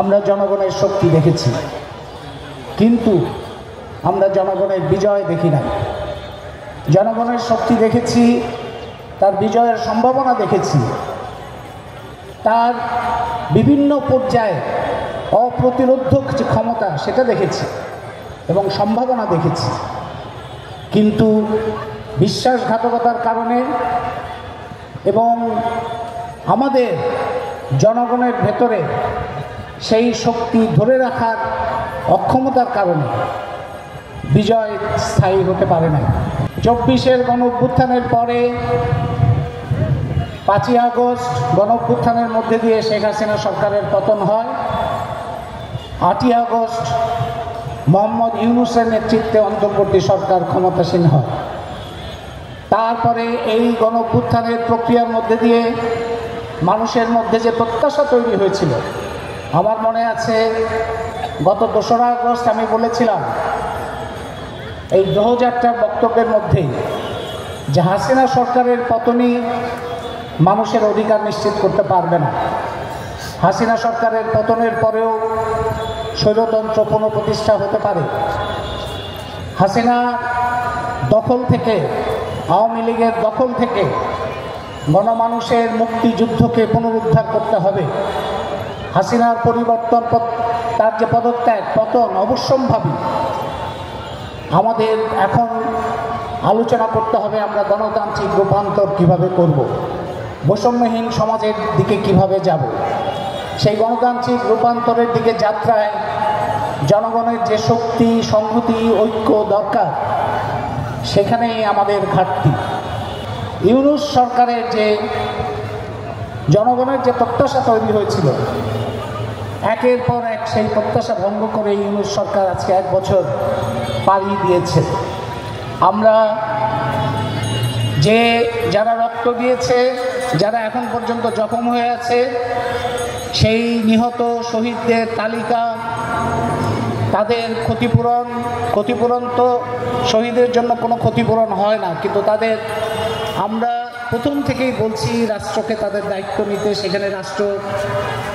আমরা জনগণের শক্তি দেখেছি, কিন্তু আমরা জনগণের বিজয় দেখি নাই। জনগণের শক্তি দেখেছি, তার বিজয়ের সম্ভাবনা দেখেছি, তার বিভিন্ন পর্যায়ে অপ্রতিরোধক যে ক্ষমতা সেটা দেখেছি এবং সম্ভাবনা দেখেছি। কিন্তু বিশ্বাসঘাতকতার কারণে এবং আমাদের জনগণের ভেতরে সেই শক্তি ধরে রাখার অক্ষমতার কারণে বিজয় স্থায়ী হতে পারে না। 24-এর গণ-অভ্যুত্থানের পরে 5ই আগস্ট গণ-অভ্যুত্থানের মধ্যে দিয়ে শেখ হাসিনা সরকারের পতন হয়। 8ই আগস্ট মোহাম্মদ ইউনূসের নেতৃত্বে অন্তর্বর্তী সরকার ক্ষমতাসীন হয়। তারপরে এই গণ-অভ্যুত্থানের প্রক্রিয়ার মধ্যে দিয়ে মানুষের মধ্যে যে প্রত্যাশা তৈরি হয়েছিল, আমার মনে আছে গত 2রা আগস্ট আমি বলেছিলাম এই দোহযাত্রার বক্তব্যের মধ্যেই যে হাসিনা সরকারের পতনই মানুষের অধিকার নিশ্চিত করতে পারবে না। হাসিনা সরকারের পতনের পরেও স্বৈরতন্ত্র পুনঃপ্রতিষ্ঠা হতে পারে। হাসিনা দখল থেকে, আওয়ামী লীগের দখল থেকে গণমানুষের মুক্তিযুদ্ধকে পুনরুদ্ধার করতে হবে। হাসিনার পরিবর্তন, তার যে পদত্যাগ, পতন অবশ্যম্ভাবী। আমাদের এখন আলোচনা করতে হবে আমরা গণতান্ত্রিক রূপান্তর কিভাবে করব, বৈষম্যহীন সমাজের দিকে কিভাবে যাব। সেই গণতান্ত্রিক রূপান্তরের দিকে যাত্রায় জনগণের যে শক্তি, সংহতি, ঐক্য দরকার, সেখানেই আমাদের ঘাটতি। ইউনূস সরকারের যে জনগণের যে প্রত্যাশা তৈরি হয়েছিল, একের পর এক সেই প্রত্যাশা ভঙ্গ করে ইউনূস সরকার আজকে 1 বছর পাড়ি দিয়েছে। আমরা যারা রক্ত দিয়েছে, যারা এখন পর্যন্ত জখম হয়ে আছে, সেই নিহত শহীদদের তালিকা, তাদের ক্ষতিপূরণ তো শহীদের জন্য কোনো ক্ষতিপূরণ হয় না, কিন্তু তাদের আমরা প্রথম থেকেই বলছি রাষ্ট্রকে তাদের দায়িত্ব নিতে, সেখানে রাষ্ট্র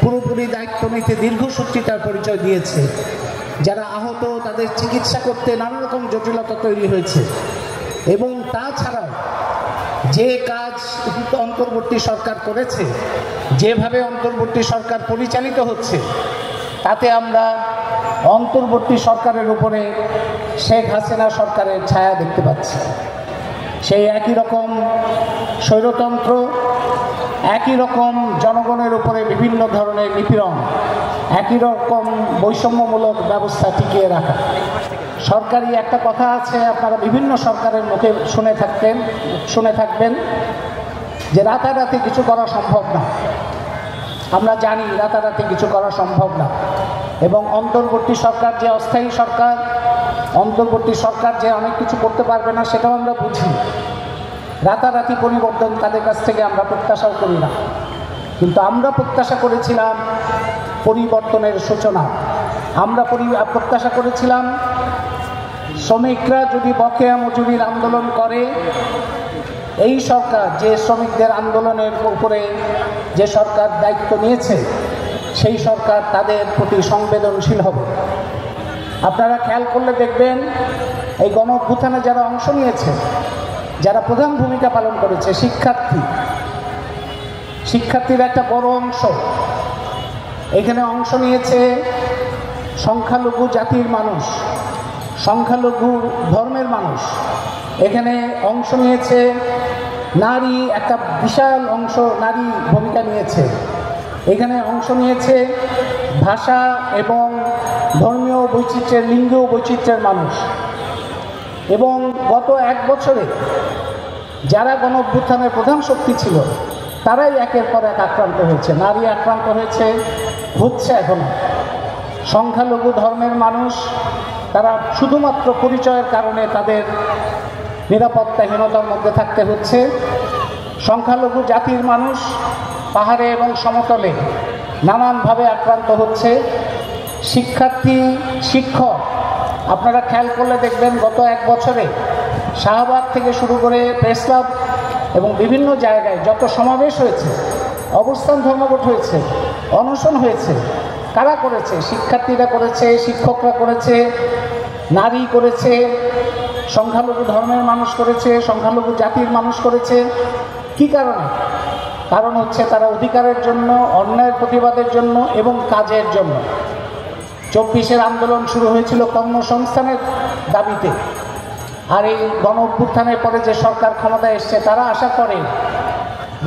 পুরোপুরি দায়িত্ব নিতে দীর্ঘসূত্রিতার পরিচয় দিয়েছে। যারা আহত, তাদের চিকিৎসা করতে নানা রকম জটিলতা তৈরি হয়েছে। এবং তাছাড়াও যে কাজ অন্তর্বর্তী সরকার করেছে, যেভাবে অন্তর্বর্তী সরকার পরিচালিত হচ্ছে, তাতে আমরা অন্তর্বর্তী সরকারের উপরে শেখ হাসিনা সরকারের ছায়া দেখতে পাচ্ছি। সেই একই রকম স্বৈরতন্ত্র, একই রকম জনগণের উপরে বিভিন্ন ধরনের নিপীড়ন, একই রকম বৈষম্যমূলক ব্যবস্থা টিকিয়ে রাখা। সরকারি একটা কথা আছে, আপনারা বিভিন্ন সরকারের মুখে শুনে থাকবেন যে রাতারাতি কিছু করা সম্ভব না। আমরা জানি রাতারাতি কিছু করা সম্ভব না। এবং অন্তর্বর্তী সরকার যে অস্থায়ী সরকার, অন্তর্বর্তী সরকার যে অনেক কিছু করতে পারবে না, সেটাও আমরা বুঝি। রাতারাতি পরিবর্তন তাদের কাছ থেকে আমরা প্রত্যাশাও করি না, কিন্তু আমরা প্রত্যাশা করেছিলাম পরিবর্তনের সূচনা। আমরা প্রত্যাশা করেছিলাম শ্রমিকরা যদি বকেয়া মজুরির আন্দোলন করে, এই সরকার যে শ্রমিকদের আন্দোলনের উপরে যে সরকার দায়িত্ব নিয়েছে, সেই সরকার তাদের প্রতি সংবেদনশীল হবে। আপনারা খেয়াল করলে দেখবেন এই গণ-অভ্যুত্থানে যারা অংশ নিয়েছে, যারা প্রধান ভূমিকা পালন করেছে, শিক্ষার্থীর একটা বড় অংশ এখানে অংশ নিয়েছে। সংখ্যালঘু জাতির মানুষ, সংখ্যালঘু ধর্মের মানুষ এখানে অংশ নিয়েছে। নারী একটা বিশাল অংশ নারী ভূমিকা নিয়েছে। এখানে অংশ নিয়েছে ভাষা এবং ধর্মীয় বৈচিত্র্যের, লিঙ্গীয় বৈচিত্র্যের মানুষ। এবং গত 1 বছরে যারা গণ-অভ্যুত্থানের প্রধান শক্তি ছিল, তারাই একের পর এক আক্রান্ত হয়েছে। নারী আক্রান্ত হচ্ছে এখনো। সংখ্যালঘু ধর্মের মানুষ, তারা শুধুমাত্র পরিচয়ের কারণে তাদের নিরাপত্তাহীনতার মধ্যে থাকতে হচ্ছে। সংখ্যালঘু জাতির মানুষ পাহাড়ে এবং সমতলে নানানভাবে আক্রান্ত হচ্ছে। শিক্ষক, আপনারা খেয়াল করলে দেখবেন গত 1 বছরে শাহবাগ থেকে শুরু করে প্রেস ক্লাব এবং বিভিন্ন জায়গায় যত সমাবেশ হয়েছে, অবস্থান ধর্মঘট হয়েছে, অনশন হয়েছে, কারা করেছে? শিক্ষার্থীরা করেছে, শিক্ষকরা করেছে, নারী করেছে, সংখ্যালঘু ধর্মের মানুষ করেছে, সংখ্যালঘু জাতির মানুষ করেছে। কি কারণে? কারণ হচ্ছে তারা অধিকারের জন্য, অন্যায়ের প্রতিবাদের জন্য এবং কাজের জন্য। 24-এর আন্দোলন শুরু হয়েছিল কর্মসংস্থানের দাবিতে, আর এই গণ অভ্যুত্থানের পরে যে সরকার ক্ষমতায় এসছে, তারা আসার পরে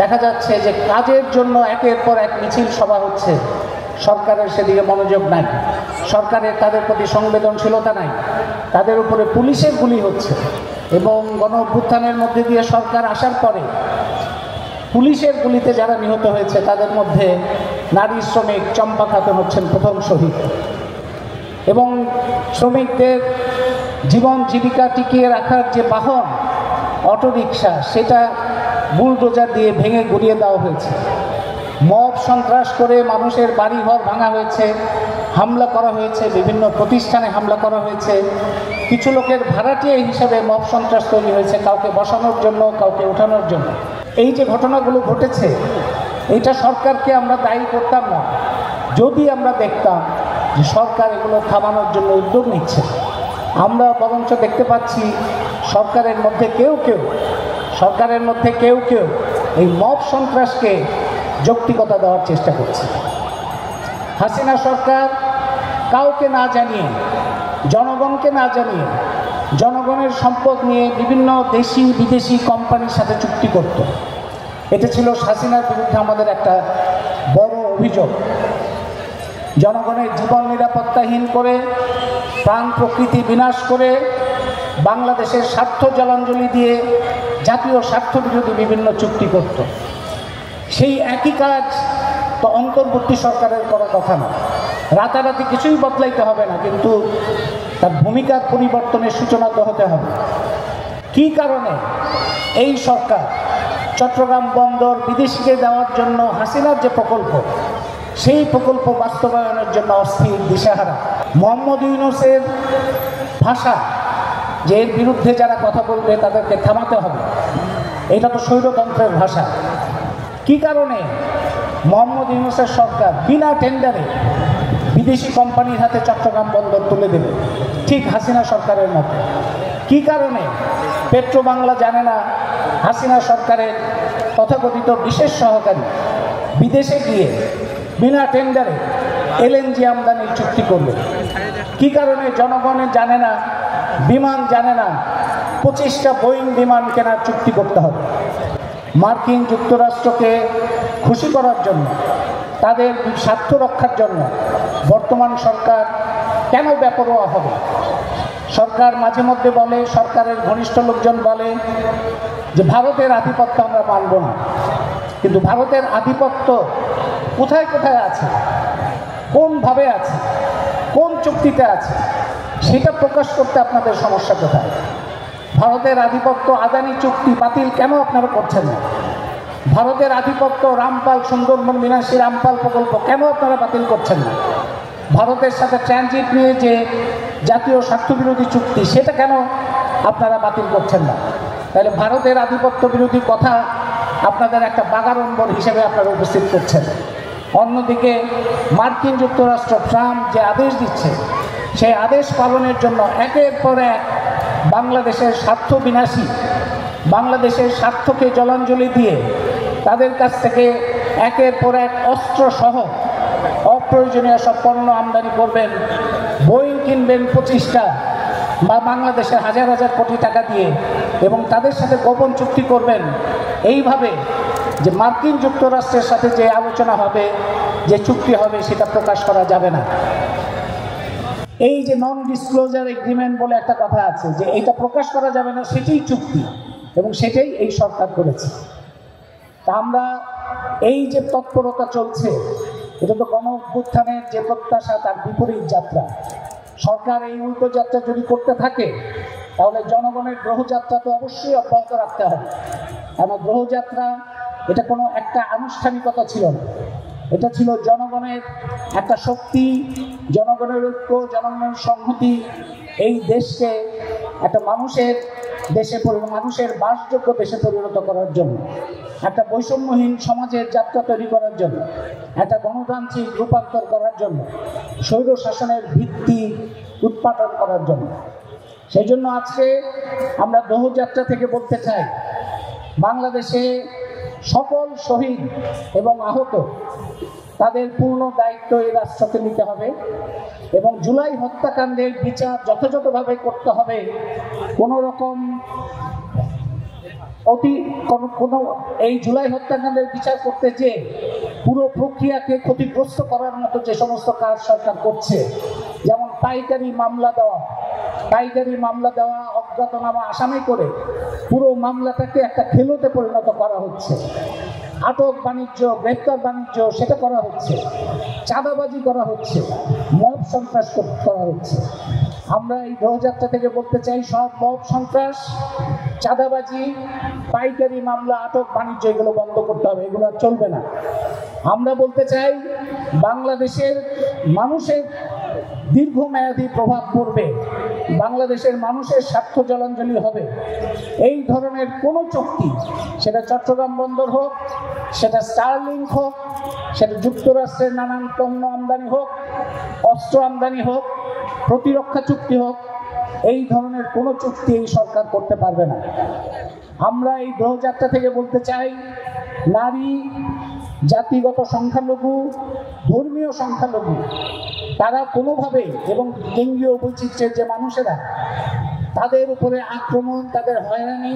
দেখা যাচ্ছে যে কাজের জন্য একের পর এক মিছিল সভা হচ্ছে, সরকারের সেদিকে মনোযোগ নাই, সরকারের তাদের প্রতি সংবেদনশীলতা নাই, তাদের উপরে পুলিশের গুলি হচ্ছে। এবং গণ অভ্যুত্থানের মধ্যে দিয়ে সরকার আসার পরে পুলিশের গুলিতে যারা নিহত হয়েছে তাদের মধ্যে নারী শ্রমিক চম্পা খাতুন হচ্ছেন প্রথম শহীদ। এবং শ্রমিকদের জীবন জীবিকা টিকিয়ে রাখার যে বাহন অটোরিকশা, সেটা বুলডোজার দিয়ে ভেঙে গুড়িয়ে দেওয়া হয়েছে। মব সন্ত্রাস করে মানুষের বাড়িঘর ভাঙা হয়েছে, হামলা করা হয়েছে, বিভিন্ন প্রতিষ্ঠানে হামলা করা হয়েছে। কিছু লোকের ভাড়াটিয়া হিসাবে মব সন্ত্রাস তৈরি হয়েছে, কাউকে বসানোর জন্য, কাউকে ওঠানোর জন্য। এই যে ঘটনাগুলো ঘটেছে, এটা সরকারকে আমরা দায়ী করতাম না যদি আমরা দেখতাম যে সরকার এগুলো থামানোর জন্য উদ্যোগ নিচ্ছে। আমরা বরঞ্চ দেখতে পাচ্ছি সরকারের মধ্যে কেউ কেউ এই মব সন্ত্রাসকে যৌক্তিকতা দেওয়ার চেষ্টা করছে। হাসিনা সরকার কাউকে না জানিয়ে, জনগণকে না জানিয়ে, জনগণের সম্পদ নিয়ে বিভিন্ন দেশি বিদেশি কোম্পানির সাথে চুক্তি করত। এটা ছিল হাসিনার বিরুদ্ধে আমাদের একটা বড় অভিযোগ। জনগণের জীবন নিরাপত্তাহীন করে, প্রাণ প্রকৃতি বিনাশ করে, বাংলাদেশের স্বার্থ জলাঞ্জলি দিয়ে জাতীয় স্বার্থ বিরোধী বিভিন্ন চুক্তি করত। সেই একই কাজ তো অন্তর্বর্তী সরকারের করার কথা না। রাতারাতি কিছুই বদলাইতে হবে না, কিন্তু তার ভূমিকার পরিবর্তনের সূচনা তো হতে হবে। কি কারণে এই সরকার চট্টগ্রাম বন্দর বিদেশিকে দেওয়ার জন্য হাসিনার যে প্রকল্প, সেই প্রকল্প বাস্তবায়নের জন্য অস্থির, দিশেহারা? মোহাম্মদ ইউনূসের ভাষা যে এর বিরুদ্ধে যারা কথা বলবে তাদেরকে থামাতে হবে, এটা তো স্বৈরতন্ত্রের ভাষা। কি কারণে মোহাম্মদ ইউনূসের সরকার বিনা টেন্ডারে বিদেশি কোম্পানির হাতে চট্টগ্রাম বন্দর তুলে দেবে, ঠিক হাসিনা সরকারের মতো? কি কারণে পেট্রো বাংলা জানে না হাসিনা সরকারের তথাকথিত বিশেষ সহকারী বিদেশে গিয়ে বিনা টেন্ডারে এলএনজি আমদানির চুক্তি করবে? কি কারণে জনগণের জানে না, বিমান জানে না 25টা বোয়িং বিমান কেনার চুক্তি করতে হবে? মার্কিন যুক্তরাষ্ট্রকে খুশি করার জন্য, তাদের স্বার্থ রক্ষার জন্য বর্তমান সরকার কেন বেপরোয়া হবে? সরকার মাঝে মধ্যে বলে, সরকারের ঘনিষ্ঠ লোকজন বলে যে ভারতের আধিপত্য আমরা মানব না। কিন্তু ভারতের আধিপত্য কোথায় কোথায় আছে, কোনভাবে আছে, কোন চুক্তিতে আছে, সেটা প্রকাশ করতে আপনাদের সমস্যা কোথায়? ভারতের আধিপত্য আদানি চুক্তি বাতিল কেন আপনারা করছেন না? ভারতের আধিপত্য রামপাল, সুন্দরবন বিনাশী রামপাল প্রকল্প কেন আপনারা বাতিল করছেন না? ভারতের সাথে ট্রানজিট নিয়ে যে জাতীয় স্বার্থবিরোধী চুক্তি, সেটা কেন আপনারা বাতিল করছেন না? তাহলে ভারতের আধিপত্য বিরোধী কথা আপনাদের একটা বাগাড়ম্বর হিসেবে আপনারা উপস্থিত করছেন। অন্যদিকে মার্কিন যুক্তরাষ্ট্র ট্রাম্প যে আদেশ দিচ্ছে, সেই আদেশ পালনের জন্য একের পর এক বাংলাদেশের স্বার্থ বিনাশী, বাংলাদেশের স্বার্থকে জলাঞ্জলি দিয়ে তাদের কাছ থেকে একের পর এক অস্ত্রসহ অপ্রয়োজনীয় সব পণ্য আমদানি করবেন, বোয়িং কিনবেন 25টা, বা বাংলাদেশের হাজার হাজার কোটি টাকা দিয়ে, এবং তাদের সাথে গোপন চুক্তি করবেন। এইভাবে যে মার্কিন যুক্তরাষ্ট্রের সাথে যে আলোচনা হবে, যে চুক্তি হবে, সেটা প্রকাশ করা যাবে না। এই যে নন ডিসক্লোজার এগ্রিমেন্ট বলে একটা কথা আছে, যে এটা প্রকাশ করা যাবে না, সেটাই চুক্তি, এবং সেটাই এই সরকার করেছে। তা আমরা এই যে তৎপরতা চলছে, এটা তো গণ অভ্যুত্থানের যে প্রত্যাশা, তার বিপরীত যাত্রা। সরকার এই উল্টো যাত্রা যদি করতে থাকে, তাহলে জনগণের গ্রহযাত্রা তো অবশ্যই অব্যাহত রাখতে হবে। কারণ গ্রহযাত্রা এটা কোনো একটা আনুষ্ঠানিকতা ছিল না, এটা ছিল জনগণের একটা শক্তি, জনগণের ঐক্য, জনগণের সংহতি, এই দেশকে একটা মানুষের মানুষের বাসযোগ্য দেশে পরিণত করার জন্য, একটা বৈষম্যহীন সমাজের যাত্রা তৈরি করার জন্য, একটা গণতান্ত্রিক রূপান্তর করার জন্য, স্বৈর শাসনের ভিত্তি উৎপাদন করার জন্য। সেই জন্য আজকে আমরা দোহযাত্রা থেকে বলতে চাই, বাংলাদেশে সকল শহীদ এবং আহত তাদের পূর্ণ দায়িত্ব এই রাষ্ট্রকে নিতে হবে এবং জুলাই হত্যাকাণ্ডের বিচার যথাযথভাবে করতে হবে। কোনো রকম এই জুলাই হত্যাকাণ্ডের বিচার করতে যে পুরো প্রক্রিয়াকে ক্ষতিগ্রস্ত করার মতো যে সমস্ত কাজ সরকার করছে, যেমন পাইকারি মামলা দেওয়া, অজ্ঞাতনামা আসামি করে পুরো মামলাটাকে একটা খেলোতে পরিণত করা হচ্ছে, আটক বাণিজ্য, গ্রেপ্তার বাণিজ্য সেটা করা হচ্ছে, চাঁদাবাজি করা হচ্ছে, মব সন্ত্রাস করা হচ্ছে। আমরা এই দোহযাত্রা থেকে বলতে চাই, সব মব সন্ত্রাস, চাঁদাবাজি, পাইকারি মামলা, আটক বাণিজ্য এগুলো বন্ধ করতে হবে, এগুলো চলবে না। আমরা বলতে চাই, বাংলাদেশের মানুষের দীর্ঘমেয়াদী প্রভাব পড়বে, বাংলাদেশের মানুষের স্বার্থ জলাঞ্জলি হবে এই ধরনের কোনো চুক্তি, সেটা চট্টগ্রাম বন্দর হোক, সেটা স্টারলিংক হোক, সেটা যুক্তরাষ্ট্রের নানান পণ্য আমদানি হোক, অস্ত্র আমদানি হোক, প্রতিরক্ষা চুক্তি হোক, এই ধরনের কোনো চুক্তি এই সরকার করতে পারবে না। আমরা এই দোহযাত্রা থেকে বলতে চাই, নারী, জাতিগত সংখ্যালঘু, ধর্মীয় সংখ্যালঘু, তারা কোনোভাবে এবং লিঙ্গীয় বৈচিত্র্যের যে মানুষেরা, তাদের উপরে আক্রমণ, তাদের হয়রানি,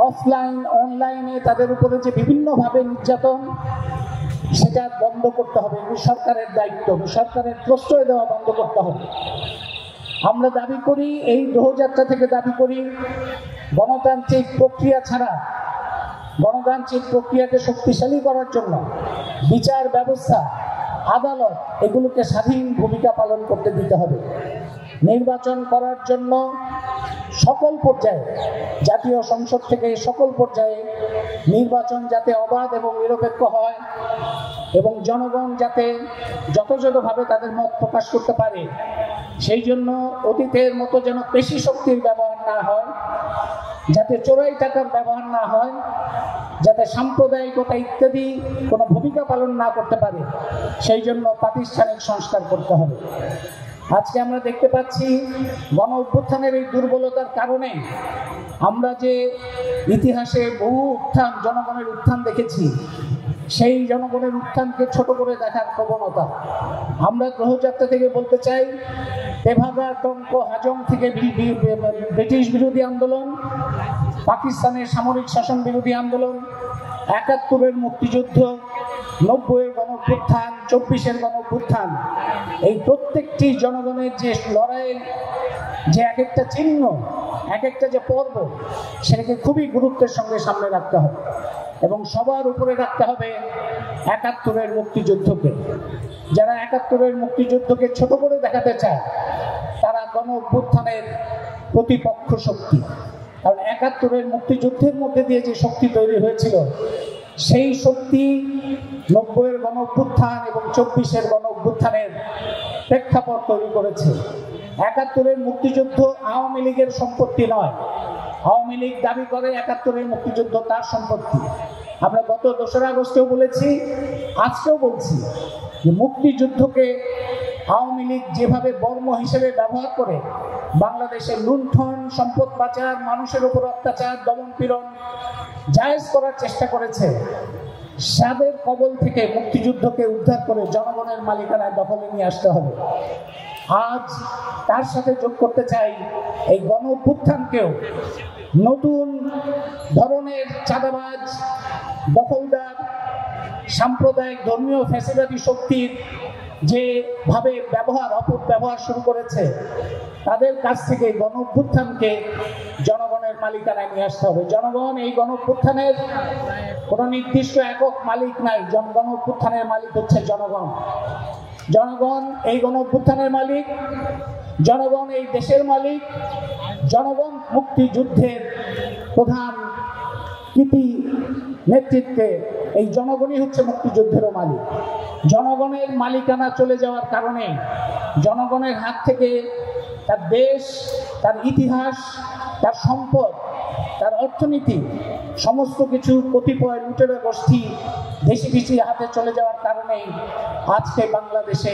অফলাইন অনলাইনে তাদের উপরে যে বিভিন্নভাবে নির্যাতন, সেটা বন্ধ করতে হবে। সরকারের দায়িত্ব, সরকারের প্রশ্রয় দেওয়া বন্ধ করতে হবে। আমরা দাবি করি, এই দোহযাত্রা থেকে দাবি করি, গণতান্ত্রিক প্রক্রিয়া ছাড়া, গণতান্ত্রিক প্রক্রিয়াকে শক্তিশালী করার জন্য বিচার ব্যবস্থা, আদালত এগুলোকে স্বাধীন ভূমিকা পালন করতে দিতে হবে। নির্বাচন করার জন্য সকল পর্যায়ে, জাতীয় সংসদ থেকে সকল পর্যায়ে নির্বাচন যাতে অবাধ এবং নিরপেক্ষ হয় এবং জনগণ যাতে যথাযথভাবে তাদের মত প্রকাশ করতে পারে, সেই জন্য অতীতের মতো যেন পেশি শক্তির ব্যবহার না হয়, যাতে চোরাই টাকার ব্যবহার না হয়, যাতে সাম্প্রদায়িকতা ইত্যাদি কোনো ভূমিকা পালন না করতে পারে, সেই জন্য প্রাতিষ্ঠানিক সংস্কার করতে হবে। আজকে আমরা দেখতে পাচ্ছি, গণ অভ্যুত্থানের এই দুর্বলতার কারণে আমরা যে ইতিহাসে বহু উত্থান, জনগণের উত্থান দেখেছি, সেই জনগণের উত্থানকে ছোট করে দেখার প্রবণতা। আমরা দোহযাত্রা থেকে বলতে চাই, তেভাগা, টঙ্ক, হাজং থেকে ব্রিটিশ বিরোধী আন্দোলন, পাকিস্তানের সামরিক শাসন বিরোধী আন্দোলন, ৭১-এর মুক্তিযুদ্ধ, ৯০-এর গণঅভ্যুত্থান, ২৪-এর গণঅভ্যুত্থান, এই প্রত্যেকটি জনগণের যে লড়াইয়ের যে এক একটা চিহ্ন, এক একটা যে পর্ব, সেটাকে খুবই গুরুত্বের সঙ্গে সামনে রাখতে হবে এবং সবার উপরে রাখতে হবে ৭১-এর মুক্তিযুদ্ধকে। যারা ৭১-এর মুক্তিযুদ্ধকে ছোট করে দেখাতে চায়, তারা গণ অভ্যুত্থানের প্রতিপক্ষ শক্তি। কারণ ৭১-এর মুক্তিযুদ্ধের মধ্যে দিয়ে যে শক্তি তৈরি হয়েছিল, সেই শক্তি ৯০-এর গণ অভ্যুত্থান এবং ২৪-এর গণ অভ্যুত্থানের প্রেক্ষাপট তৈরি করেছে। ৭১-এর মুক্তিযুদ্ধ আওয়ামী লীগের সম্পত্তি নয়। আওয়ামী লীগ দাবি করে ৭১-এর মুক্তিযুদ্ধ তার সম্পত্তি। আমরা গত ২রা আগস্টেও বলেছি, আজকেও বলছি, যে মুক্তিযুদ্ধকে আওয়ামী লীগ যেভাবে বর্ম হিসেবে ব্যবহার করে বাংলাদেশের লুণ্ঠন, সম্পদ পাচার, মানুষের উপর অত্যাচার, দমন-পীড়ন জায়েজ করার চেষ্টা করেছে, সাদের কবল থেকে মুক্তিযুদ্ধকে উদ্ধার করে জনগণের মালিকানায় দখলে নিয়ে আসতে হবে। আজ তার সাথে যোগ করতে চাই, এই গণ অভ্যুত্থানকেও নতুন ধরনের চাঁদাবাজ, দখলদার, সাম্প্রদায়িক ধর্মীয় ফ্যাসিবাদী শক্তির যেভাবে অপব্যবহার শুরু করেছে, তাদের কাছ থেকে গণ অভ্যুত্থানকে জনগণের মালিকানায় নিয়ে আসতে হবে। জনগণ এই গণ অভ্যুত্থানের কোনো নির্দিষ্ট একক মালিক নাই। গণ অভ্যুত্থানের মালিক হচ্ছে জনগণ। জনগণ এই গণ অভ্যুত্থানের মালিক, জনগণ এই দেশের মালিক, জনগণ মুক্তিযুদ্ধের প্রধান কৃতি নেতৃত্বে এই জনগণই হচ্ছে মুক্তিযুদ্ধেরও মালিক। জনগণের মালিকানা চলে যাওয়ার কারণে, জনগণের হাত থেকে তার দেশ, তার ইতিহাস, তার সম্পদ, তার অর্থনীতি, সমস্ত কিছু কতিপয় লুটেরা গোষ্ঠী দেশি বিশি হাতে চলে যাওয়ার কারণেই আজকে বাংলাদেশে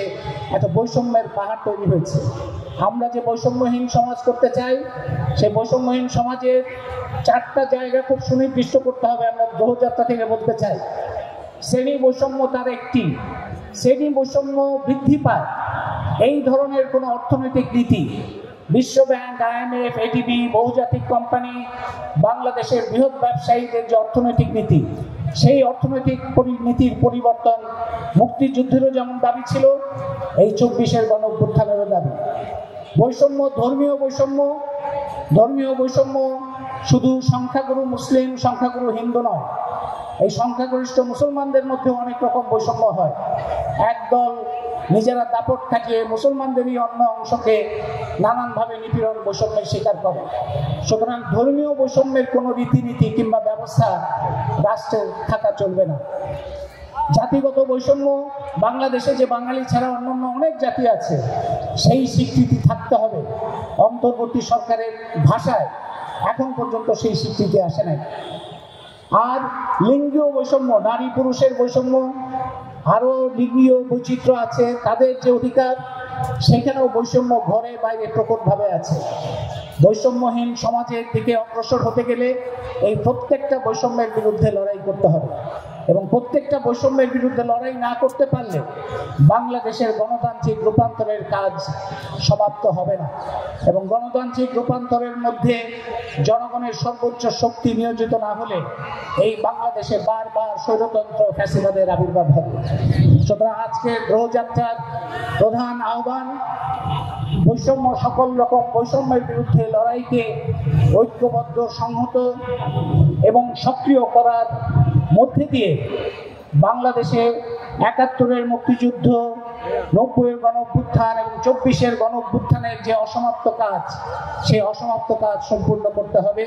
এত বৈষম্যের পাহাড় তৈরি হয়েছে। আমরা যে বৈষম্যহীন সমাজ করতে চাই, সেই বৈষম্যহীন সমাজের 4টা জায়গা খুব সুনির্দিষ্ট করতে হবে। আমরা দোহযাত্রা থেকে বলতে চাই, শ্রেণী বৈষম্য তার একটি। শ্রেণী বৈষম্য বৃদ্ধি পায় এই ধরনের কোনো অর্থনৈতিক নীতি, বিশ্বব্যাংক, IMF, ADB, বহুজাতিক কোম্পানি, বাংলাদেশের বৃহৎ ব্যবসায়ীদের যে অর্থনৈতিক নীতি, সেই অর্থনৈতিক নীতির পরিবর্তন মুক্তিযুদ্ধেরও যেমন দাবি ছিল, এই 24-এর গণঅভ্যুত্থানেরও দাবি। বৈষম্য, ধর্মীয় বৈষম্য, ধর্মীয় বৈষম্য শুধু সংখ্যাগুরু মুসলিম, সংখ্যাগুরু হিন্দু নয়, এই সংখ্যাগরিষ্ঠ মুসলমানদের মধ্যে অনেক রকম বৈষম্য হয়। একদল নিজেরা দাপট খাটিয়ে মুসলমানদেরই অন্য অংশকে নানানভাবে নিপীড়ন, বৈষম্যের শিকার করে। সুতরাং ধর্মীয় বৈষম্যের কোনো রীতিনীতি কিংবা ব্যবস্থা রাষ্ট্রের থাকা চলবে না। জাতিগত বৈষম্য, বাংলাদেশে যে বাঙালি ছাড়া অন্যান্য অনেক জাতি আছে, সেই স্বীকৃতি থাকতে হবে। অন্তর্বর্তী সরকারের ভাষায় এখন পর্যন্ত সেই স্বীকৃতি আসে নাই। আর লিঙ্গীয় বৈষম্য, নারী পুরুষের বৈষম্য, আরও লিঙ্গীয় বৈচিত্র্য আছে, তাদের যে অধিকার, সেখানেও বৈষম্য ঘরে বাইরে প্রকটভাবে আছে। বৈষম্যহীন সমাজের দিকে অগ্রসর হতে গেলে এই প্রত্যেকটা বৈষম্যের বিরুদ্ধে লড়াই করতে হবে, এবং প্রত্যেকটা বৈষম্যের বিরুদ্ধে লড়াই না করতে পারলে বাংলাদেশের গণতান্ত্রিক রূপান্তরের কাজ সমাপ্ত হবে না। এবং গণতান্ত্রিক রূপান্তরের মধ্যে জনগণের সর্বোচ্চ শক্তি নিয়োজিত না হলে এই বাংলাদেশে বারবার স্বৈরতন্ত্র, ফ্যাসিবাদের আবির্ভাব হবে। সুতরাং আজকের দোহযাত্রার প্রধান আহ্বান, বৈষম্য, সকল রকম বৈষম্যের বিরুদ্ধে লড়াইকে ঐক্যবদ্ধ, সংহত এবং সক্রিয় করার মধ্যে দিয়ে বাংলাদেশে 71-এর মুক্তিযুদ্ধ, 90-এর গণঅভ্যুত্থান এবং 24-এর গণঅভ্যুত্থানের যে অসমাপ্ত কাজ, সেই অসমাপ্ত কাজ সম্পূর্ণ করতে হবে।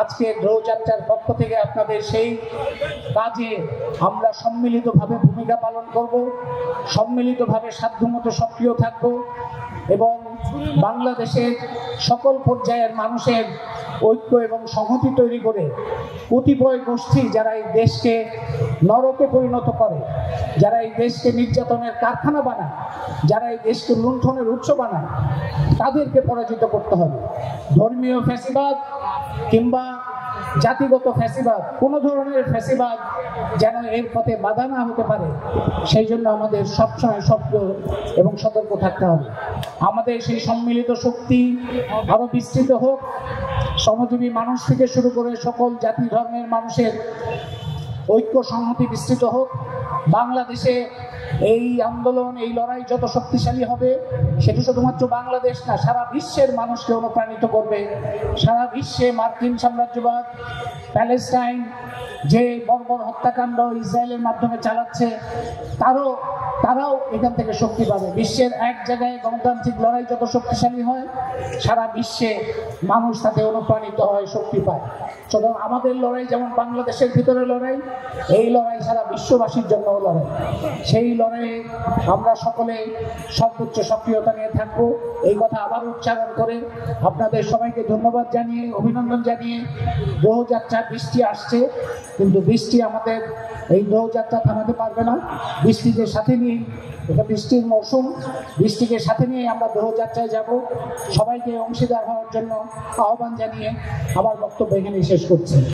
আজকে দোহযাত্রার পক্ষ থেকে আপনাদের সেই কাজে আমরা সম্মিলিতভাবে ভূমিকা পালন করব, সম্মিলিতভাবে সাধ্যমতো সক্রিয় থাকব এবং বাংলাদেশের সকল পর্যায়ের মানুষের ঐক্য এবং সংহতি তৈরি করে কতিপয় গোষ্ঠী যারা এই দেশকে নরকে পরিণত করে, যারা এই দেশকে নির্যাতনের কারখানা বানায়, যারা এই দেশকে লুণ্ঠনের উৎস বানায়, তাদেরকে পরাজিত করতে হবে। ধর্মীয় ফ্যাসিবাদ কিংবা জাতিগত ফ্যাসিবাদ, কোনো ধরনের ফ্যাসিবাদ যেন এর পথে বাধা না হতে পারে, সেই জন্য আমাদের সবসময় সক্রিয় এবং সতর্ক থাকতে হবে। আমাদের সেই সম্মিলিত শক্তি আরও বিস্তৃত হোক, শ্রমজীবী মানুষ থেকে শুরু করে সকল জাতি ধর্মের মানুষের ঐক্য সংহতি বিস্তৃত হোক। বাংলাদেশে এই আন্দোলন, এই লড়াই যত শক্তিশালী হবে, সেটা শুধুমাত্র বাংলাদেশ না, সারা বিশ্বের মানুষকে অনুপ্রাণিত করবে। সারা বিশ্বে মার্কিন সাম্রাজ্যবাদ, প্যালেস্টাইন যে বর্বর হত্যাকাণ্ড ইসরায়েলের মাধ্যমে চালাচ্ছে, তারাও এখান থেকে শক্তি পাবে। বিশ্বের এক জায়গায় গণতান্ত্রিক লড়াই যত শক্তিশালী হয়, সারা বিশ্বে মানুষ তাতে অনুপ্রাণিত হয়, শক্তি পায়। সুতরাং আমাদের লড়াই যেমন বাংলাদেশের ভিতরে লড়াই, এই লড়াই সারা বিশ্ববাসীর জন্য লড়াই। সেই লড়াইয়ে আমরা সকলে সর্বোচ্চ সক্রিয়তা নিয়ে থাকবো, এই কথা আবার উচ্চারণ করে আপনাদের সবাইকে ধন্যবাদ জানিয়ে, অভিনন্দন জানিয়ে, দোহযাত্রা, বৃষ্টি আসছে, কিন্তু বৃষ্টি আমাদের এই দোহযাত্রা থামাতে পারবে না। বৃষ্টিকে সাথে নিয়ে, এটা বৃষ্টির মৌসুম, বৃষ্টিকে সাথে নিয়ে আমরা দোহযাত্রায় যাব। সবাইকে অংশীদার হওয়ার জন্য আহ্বান জানিয়ে আমার বক্তব্য এখানে শেষ করছি।